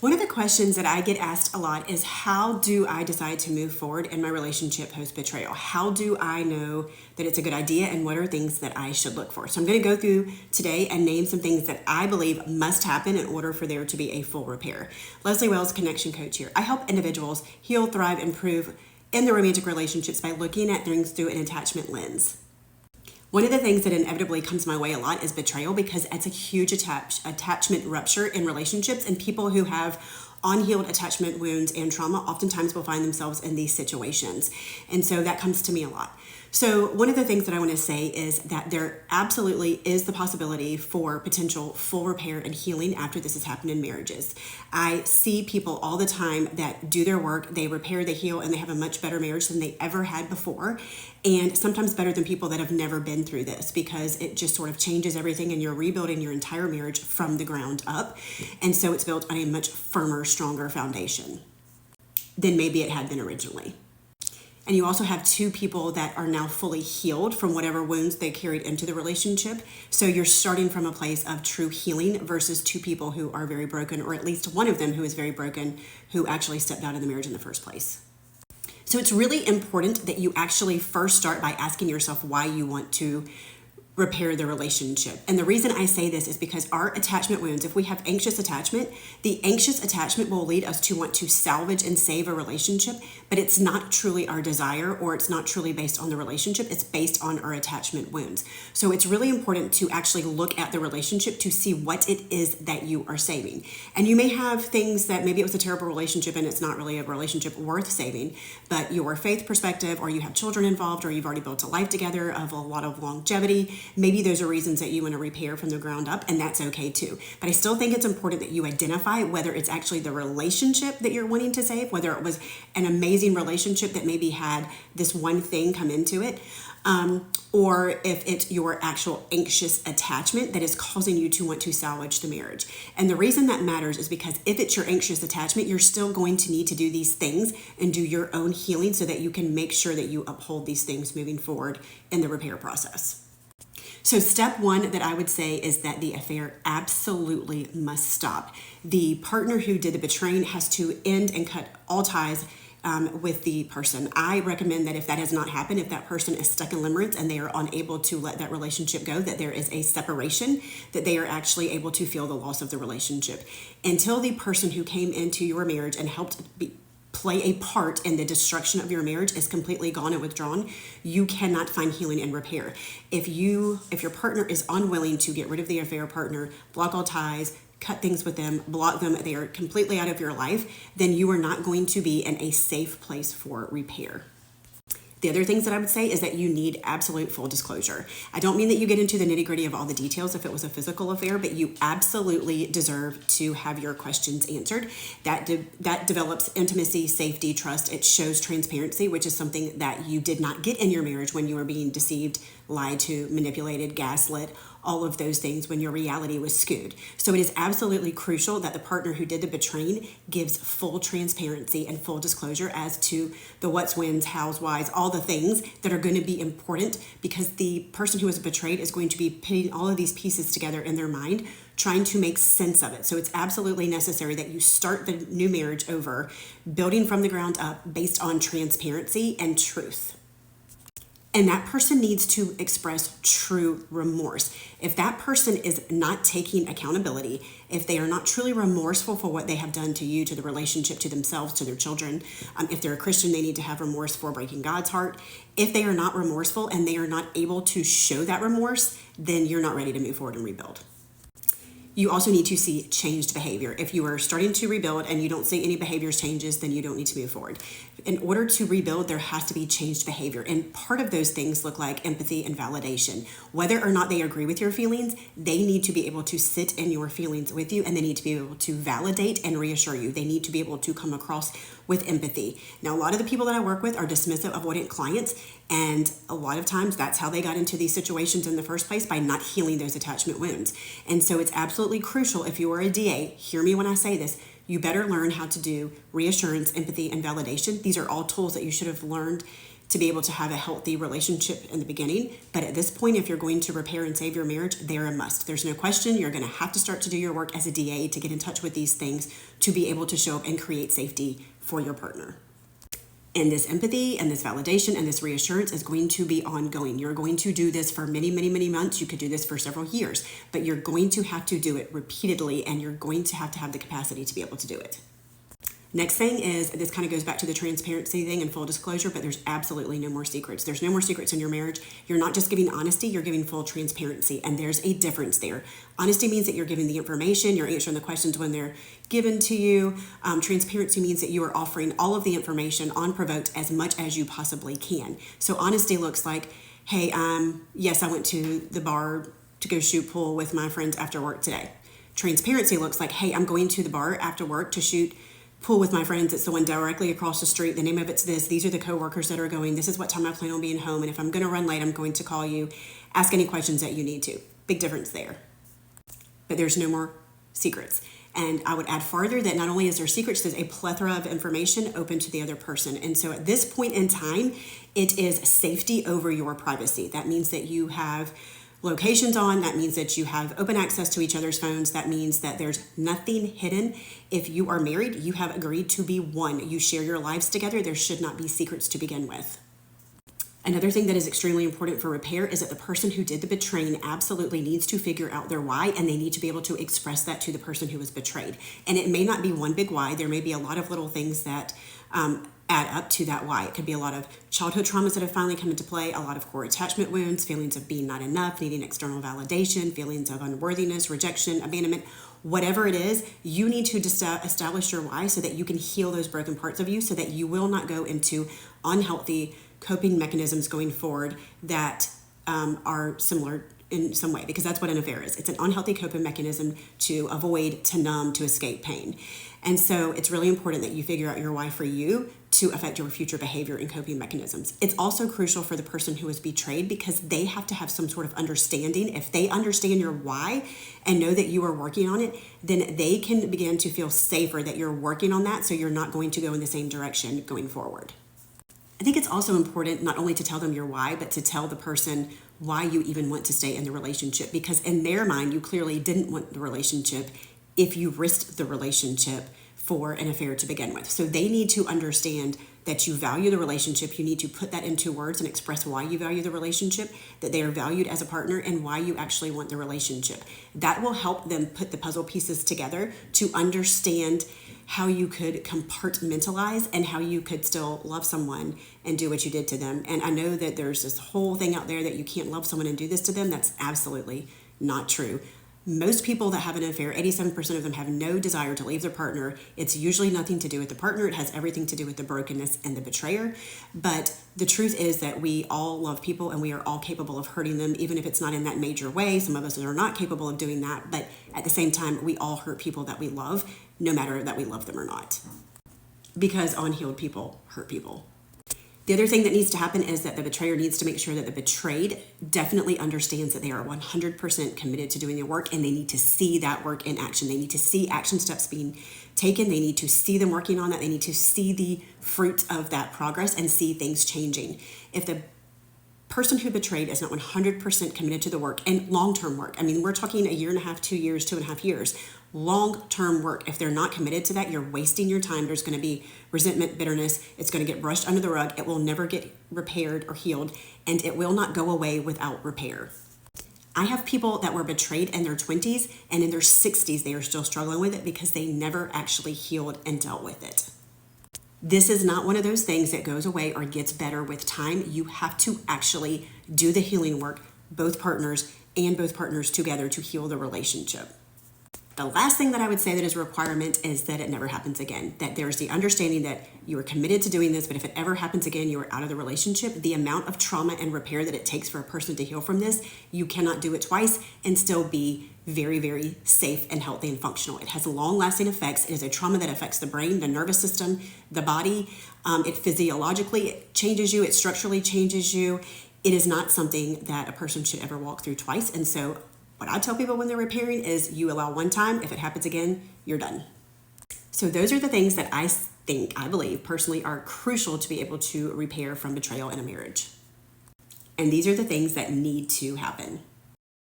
One of the questions that I get asked a lot is, how do I decide to move forward in my relationship post-betrayal? How do I know that it's a good idea, and what are things that I should look for? So I'm going to go through today and name some things that I believe must happen in order for there to be a full repair. Leslie Wells, Connection Coach here. I help individuals heal, thrive, improve in their romantic relationships by looking at things through an attachment lens. One of the things that inevitably comes my way a lot is betrayal, because it's a huge attachment rupture in relationships, and people who have unhealed attachment wounds and trauma oftentimes will find themselves in these situations. And so that comes to me a lot. So one of the things that I want to say is that there absolutely is the possibility for potential full repair and healing after this has happened in marriages. I see people all the time that do their work, they repair, they heal, and they have a much better marriage than they ever had before. And sometimes better than people that have never been through this, because it just sort of changes everything and you're rebuilding your entire marriage from the ground up. And so it's built on a much firmer, stronger foundation than maybe it had been originally. And you also have two people that are now fully healed from whatever wounds they carried into the relationship. So you're starting from a place of true healing versus two people who are very broken, or at least one of them who is very broken, who actually stepped out of the marriage in the first place. So it's really important that you actually first start by asking yourself why you want to repair the relationship. And the reason I say this is because our attachment wounds, if we have anxious attachment, the anxious attachment will lead us to want to salvage and save a relationship, but it's not truly our desire, or it's not truly based on the relationship. It's based on our attachment wounds. So it's really important to actually look at the relationship to see what it is that you are saving. And you may have things that maybe it was a terrible relationship and it's not really a relationship worth saving, but your faith perspective, or you have children involved, or you've already built a life together of a lot of longevity, maybe those are reasons that you want to repair from the ground up, and that's okay too. But I still think it's important that you identify whether it's actually the relationship that you're wanting to save, whether it was an amazing relationship that maybe had this one thing come into it, or if it's your actual anxious attachment that is causing you to want to salvage the marriage. And the reason that matters is because if it's your anxious attachment, you're still going to need to do these things and do your own healing so that you can make sure that you uphold these things moving forward in the repair process. So step one that I would say is that the affair absolutely must stop. The partner who did the betraying has to end and cut all ties with the person. I recommend that if that has not happened, if that person is stuck in limerence and they are unable to let that relationship go, that there is a separation, that they are actually able to feel the loss of the relationship. Until the person who came into your marriage and helped play a part in the destruction of your marriage is completely gone and withdrawn, you cannot find healing and repair. If your partner is unwilling to get rid of the affair partner, block all ties, cut things with them, block them, they are completely out of your life, then you are not going to be in a safe place for repair. The other things that I would say is that you need absolute full disclosure. I don't mean that you get into the nitty-gritty of all the details if it was a physical affair, but you absolutely deserve to have your questions answered. That develops intimacy, safety, trust. It shows transparency, which is something that you did not get in your marriage when you were being deceived, lied to, manipulated, gaslit, all of those things when your reality was skewed. So it is absolutely crucial that the partner who did the betraying gives full transparency and full disclosure as to the what's, whens, how's, why's, all the things that are going to be important, because the person who was betrayed is going to be putting all of these pieces together in their mind, trying to make sense of it. So it's absolutely necessary that you start the new marriage over, building from the ground up based on transparency and truth. And that person needs to express true remorse. If that person is not taking accountability, if they are not truly remorseful for what they have done to you, to the relationship, to themselves, to their children, if they're a Christian, they need to have remorse for breaking God's heart. If they are not remorseful and they are not able to show that remorse, then you're not ready to move forward and rebuild. You also need to see changed behavior. If you are starting to rebuild and you don't see any behaviors changes, then you don't need to move forward. In order to rebuild, there has to be changed behavior. And part of those things look like empathy and validation. Whether or not they agree with your feelings, they need to be able to sit in your feelings with you, and they need to be able to validate and reassure you. They need to be able to come across with empathy. Now, a lot of the people that I work with are dismissive, avoidant clients, and a lot of times that's how they got into these situations in the first place, by not healing those attachment wounds. And so it's absolutely crucial, if you are a DA, hear me when I say this, you better learn how to do reassurance, empathy, and validation. These are all tools that you should have learned to be able to have a healthy relationship in the beginning. But at this point, if you're going to repair and save your marriage, they're a must. There's no question. You're going to have to start to do your work as a DA to get in touch with these things to be able to show up and create safety for your partner. And this empathy and this validation and this reassurance is going to be ongoing. You're going to do this for many, many, many months. You could do this for several years, but you're going to have to do it repeatedly, and you're going to have the capacity to be able to do it. Next thing is, this kind of goes back to the transparency thing and full disclosure, but there's absolutely no more secrets. There's no more secrets in your marriage. You're not just giving honesty, you're giving full transparency, and there's a difference there. Honesty means that you're giving the information, you're answering the questions when they're given to you. Transparency means that you are offering all of the information unprovoked as much as you possibly can. So honesty looks like, hey, yes, I went to the bar to go shoot pool with my friends after work today. Transparency looks like, hey, I'm going to the bar after work to shoot pool with my friends. It's the one directly across the street. The name of it's this. These are the coworkers that are going. This is what time I plan on being home. And if I'm going to run late, I'm going to call you. Ask any questions that you need to. Big difference there. But there's no more secrets. And I would add farther that not only is there secrets, there's a plethora of information open to the other person. And so at this point in time, it is safety over your privacy. That means that you have locations on. That means that you have open access to each other's phones. That means that there's nothing hidden. If you are married, you have agreed to be one. You share your lives together. There should not be secrets to begin with. Another thing that is extremely important for repair is that the person who did the betraying absolutely needs to figure out their why, and they need to be able to express that to the person who was betrayed. And it may not be one big why. There may be a lot of little things that add up to that why. It could be a lot of childhood traumas that have finally come into play, a lot of core attachment wounds, feelings of being not enough, needing external validation, feelings of unworthiness, rejection, abandonment. Whatever it is, you need to establish your why so that you can heal those broken parts of you, so that you will not go into unhealthy coping mechanisms going forward that are similar in some way, because that's what an affair is. It's an unhealthy coping mechanism to avoid, to numb, to escape pain. And so it's really important that you figure out your why for you to affect your future behavior and coping mechanisms. It's also crucial for the person who was betrayed, because they have to have some sort of understanding. If they understand your why and know that you are working on it, then they can begin to feel safer that you're working on that, so you're not going to go in the same direction going forward. I think it's also important not only to tell them your why, but to tell the person why you even want to stay in the relationship, because in their mind, you clearly didn't want the relationship if you risked the relationship for an affair to begin with. So they need to understand that you value the relationship. You need to put that into words and express why you value the relationship, that they are valued as a partner, and why you actually want the relationship. That will help them put the puzzle pieces together to understand how you could compartmentalize and how you could still love someone and do what you did to them. And I know that there's this whole thing out there that you can't love someone and do this to them. That's absolutely not true. Most people that have an affair, 87% of them have no desire to leave their partner. It's usually nothing to do with the partner. It has everything to do with the brokenness and the betrayer. But the truth is that we all love people, and we are all capable of hurting them, even if it's not in that major way. Some of us are not capable of doing that. But at the same time, we all hurt people that we love, no matter that we love them or not. Because unhealed people hurt people. The other thing that needs to happen is that the betrayer needs to make sure that the betrayed definitely understands that they are 100% committed to doing their work, and they need to see that work in action. They need to see action steps being taken. They need to see them working on that. They need to see the fruit of that progress and see things changing. If the person who betrayed is not 100% committed to the work, and long-term work, I mean, we're talking a year and a half, 2 years, 2.5 years, long-term work. If they're not committed to that, you're wasting your time. There's going to be resentment, bitterness. It's going to get brushed under the rug. It will never get repaired or healed, and it will not go away without repair. I have people that were betrayed in their 20s, and in their 60s, they are still struggling with it because they never actually healed and dealt with it. This is not one of those things that goes away or gets better with time. You have to actually do the healing work, both partners together, to heal the relationship. The last thing that I would say that is a requirement is that it never happens again. That there's the understanding that you are committed to doing this, but if it ever happens again, you are out of the relationship. The amount of trauma and repair that it takes for a person to heal from this, you cannot do it twice and still be very, very safe and healthy and functional. It has long-lasting effects. It is a trauma that affects the brain, the nervous system, the body. It physiologically changes you. It structurally changes you. It is not something that a person should ever walk through twice. And so what I tell people when they're repairing is you allow one time. If it happens again, you're done. So those are the things that I believe personally are crucial to be able to repair from betrayal in a marriage. And these are the things that need to happen.